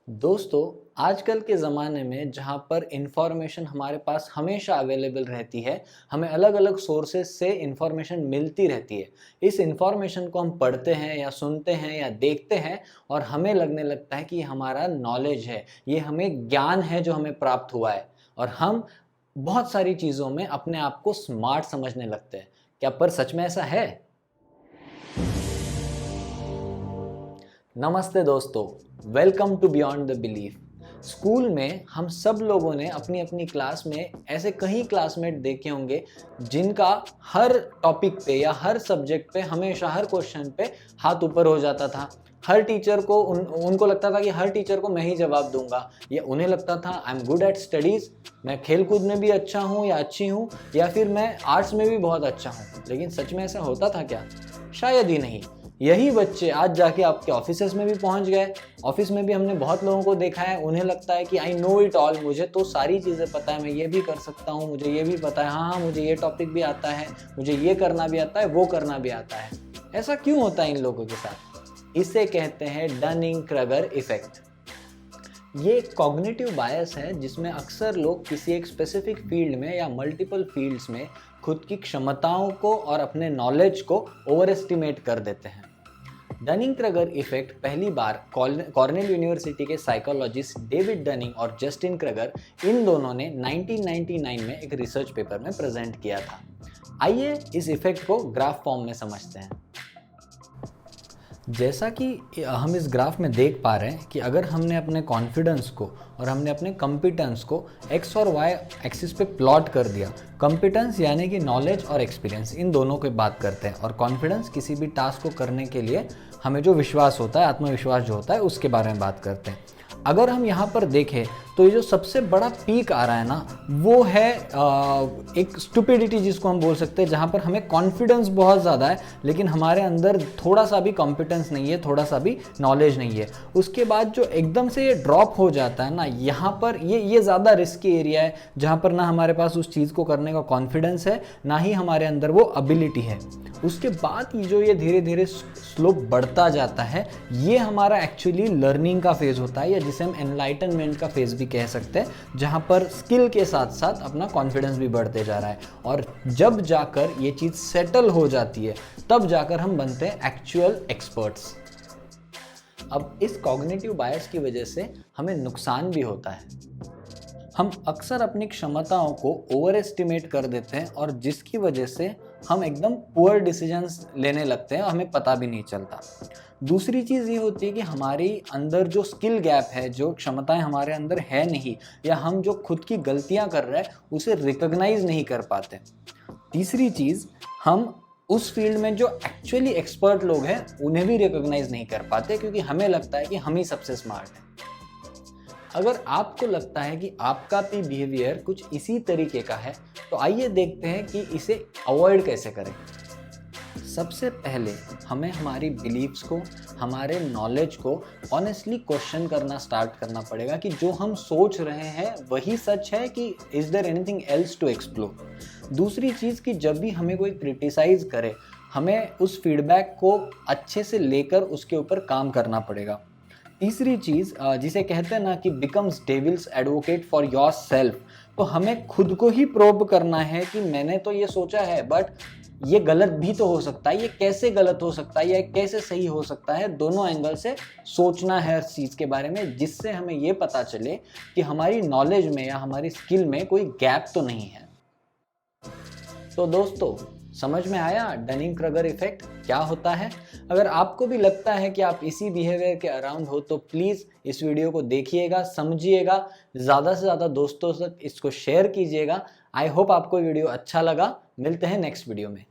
दोस्तों, आजकल के ज़माने में जहाँ पर इन्फॉर्मेशन हमारे पास हमेशा अवेलेबल रहती है, हमें अलग-अलग सोर्सेज़ से इन्फॉर्मेशन मिलती रहती है। इस इन्फॉर्मेशन को हम पढ़ते हैं या सुनते हैं या देखते हैं और हमें लगने लगता है कि ये हमारा नॉलेज है, ये हमें ज्ञान है जो हमें प्राप्त हुआ है और हम बहुत सारी चीज़ों में अपने आप को स्मार्ट समझने लगते हैं। क्या पर सच में ऐसा है? नमस्ते दोस्तों, welcome to beyond the belief. School में हम सब लोगों ने अपनी अपनी क्लास में ऐसे कई क्लासमेट देखे होंगे जिनका हर टॉपिक पे या हर सब्जेक्ट पे हमेशा हर क्वेश्चन पे हाथ ऊपर हो जाता था। हर टीचर को उनको लगता था कि हर टीचर को मैं ही जवाब दूंगा, या उन्हें लगता था I am good at studies, मैं खेल कूद में भी अच्छा हूँ या अच्छी हूँ, या फिर मैं आर्ट्स में भी बहुत अच्छा हूँ। लेकिन सच में ऐसा होता था क्या? शायद ही नहीं। यही बच्चे आज जाके आपके ऑफिसेस में भी पहुंच गए। ऑफिस में भी हमने बहुत लोगों को देखा है, उन्हें लगता है कि आई नो इट ऑल, मुझे तो सारी चीज़ें पता है, मैं ये भी कर सकता हूँ, मुझे ये भी पता है, हाँ मुझे ये टॉपिक भी आता है, मुझे ये करना भी आता है, वो करना भी आता है। ऐसा क्यों होता है इन लोगों के साथ? इसे कहते हैं डनिंग क्रगर इफेक्ट। ये एक कॉग्निटिव बायस है जिसमें अक्सर लोग किसी एक स्पेसिफिक फील्ड में या मल्टीपल फील्ड्स में खुद की क्षमताओं को और अपने नॉलेज को ओवर एस्टिमेट कर देते हैं। डनिंग क्रगर इफेक्ट पहली बार कॉर्नेल यूनिवर्सिटी के साइकोलॉजिस्ट डेविड डनिंग और जस्टिन क्रगर, इन दोनों ने 1999 में एक रिसर्च पेपर में प्रेजेंट किया था। आइए इस इफेक्ट को ग्राफ फॉर्म में समझते हैं। जैसा कि हम इस ग्राफ में देख पा रहे हैं कि अगर हमने अपने कॉन्फिडेंस को और हमने अपने कंपिटेंस को एक्स और वाई एक्सिस पे प्लॉट कर दिया। कंपिटेंस यानी कि नॉलेज और एक्सपीरियंस, इन दोनों की बात करते हैं, और कॉन्फिडेंस किसी भी टास्क को करने के लिए हमें जो विश्वास होता है, आत्मविश्वास जो होता है, उसके बारे में बात करते हैं। अगर हम यहाँ पर देखें तो ये जो सबसे बड़ा पीक आ रहा है ना, वो है एक स्टुपिडिटी जिसको हम बोल सकते हैं, जहाँ पर हमें कॉन्फिडेंस बहुत ज़्यादा है लेकिन हमारे अंदर थोड़ा सा भी कॉम्पिटेंस नहीं है, थोड़ा सा भी नॉलेज नहीं है। उसके बाद जो एकदम से ये ड्रॉप हो जाता है ना, यहाँ पर ये ज़्यादा रिस्की एरिया है, जहाँ पर ना हमारे पास उस चीज़ को करने का कॉन्फिडेंस है, ना ही हमारे अंदर वो एबिलिटी है। उसके बाद ये धीरे धीरे स्लोप बढ़ता जाता है, ये हमारा एक्चुअली लर्निंग का फेज़ होता है, या जिसे हम एनलाइटनमेंट का फेज़ भी कह सकते हैं, जहाँ पर स्किल के साथ साथ अपना कॉन्फिडेंस भी बढ़ते जा रहा है। और जब जाकर ये चीज़ सेटल हो जाती है, तब जाकर हम बनते हैं एक्चुअल एक्सपर्ट्स। अब इस कॉग्निटिव बायस की वजह से हमें नुकसान भी होता है। हम अक्सर अपनी क्षमताओं को ओवर एस्टिमेट कर देते हैं और जिसकी वजह से हम एकदम पुअर डिसीजंस लेने लगते हैं, हमें पता भी नहीं चलता। दूसरी चीज़ ये होती है कि हमारी अंदर जो स्किल गैप है, जो क्षमताएं हमारे अंदर है नहीं, या हम जो खुद की गलतियां कर रहे हैं उसे रिकॉग्नाइज नहीं कर पाते। तीसरी चीज़, हम उस फील्ड में जो एक्चुअली एक्सपर्ट लोग हैं उन्हें भी रिकॉग्नाइज नहीं कर पाते, क्योंकि हमें लगता है कि हम ही सबसे स्मार्ट हैं। अगर आपको लगता है कि आपका भी बिहेवियर कुछ इसी तरीके का है, तो आइए देखते हैं कि इसे अवॉइड कैसे करें। सबसे पहले हमें हमारी बिलीव्स को, हमारे नॉलेज को ऑनेस्टली क्वेश्चन करना स्टार्ट करना पड़ेगा कि जो हम सोच रहे हैं वही सच है, कि is there anything else to explore. दूसरी चीज़ कि जब भी हमें कोई क्रिटिसाइज करे, हमें उस फीडबैक को अच्छे से लेकर उसके ऊपर काम करना पड़ेगा। तीसरी चीज़ जिसे कहते हैं ना कि becomes devil's advocate for your self, तो हमें खुद को ही प्रोब करना है कि मैंने तो ये सोचा है, बट ये गलत भी तो हो सकता है, ये कैसे गलत हो सकता है, ये कैसे सही हो सकता है। दोनों एंगल से सोचना है हर चीज़ के बारे में, जिससे हमें ये पता चले कि हमारी नॉलेज में या हमारी स्किल में कोई गैप तो नहीं है। तो दोस्तों, समझ में आया डनिंग क्रगर इफेक्ट क्या होता है? अगर आपको भी लगता है कि आप इसी बिहेवियर के अराउंड हो, तो प्लीज़ इस वीडियो को देखिएगा, समझिएगा, ज़्यादा से ज़्यादा दोस्तों तक इसको शेयर कीजिएगा। आई होप आपको वीडियो अच्छा लगा। मिलते हैं नेक्स्ट वीडियो में।